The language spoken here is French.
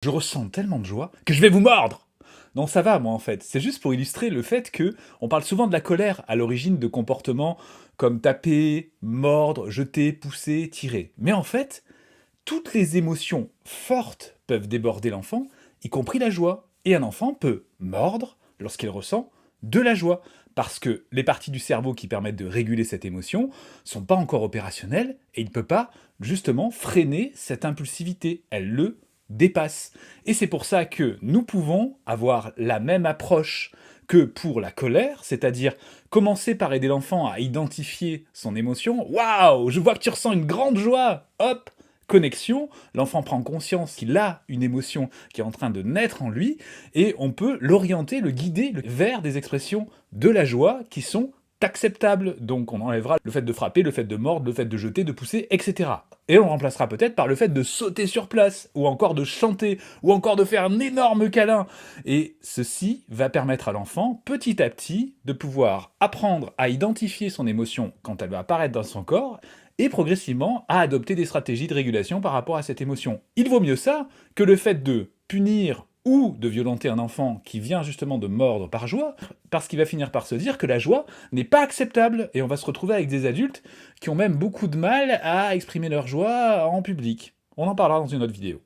Je ressens tellement de joie que je vais vous mordre! Non, ça va, moi, en fait. C'est juste pour illustrer le fait que on parle souvent de la colère à l'origine de comportements comme taper, mordre, jeter, pousser, tirer. Mais en fait, toutes les émotions fortes peuvent déborder l'enfant, y compris la joie. Et un enfant peut mordre lorsqu'il ressent de la joie, parce que les parties du cerveau qui permettent de réguler cette émotion sont pas encore opérationnelles et il ne peut pas, justement, freiner cette impulsivité. Elle le dépasse. Et c'est pour ça que nous pouvons avoir la même approche que pour la colère, c'est-à-dire commencer par aider l'enfant à identifier son émotion. Waouh, je vois que tu ressens une grande joie! Hop, connexion, l'enfant prend conscience qu'il a une émotion qui est en train de naître en lui, et on peut l'orienter, le guider vers des expressions de la joie qui sont acceptables. Donc on enlèvera le fait de frapper, le fait de mordre, le fait de jeter, de pousser, etc. Et on le remplacera peut-être par le fait de sauter sur place, ou encore de chanter, ou encore de faire un énorme câlin. Et ceci va permettre à l'enfant, petit à petit, de pouvoir apprendre à identifier son émotion quand elle va apparaître dans son corps, et progressivement à adopter des stratégies de régulation par rapport à cette émotion. Il vaut mieux ça que le fait de punir ou de violenter un enfant qui vient justement de mordre par joie, parce qu'il va finir par se dire que la joie n'est pas acceptable, et on va se retrouver avec des adultes qui ont même beaucoup de mal à exprimer leur joie en public. On en parlera dans une autre vidéo.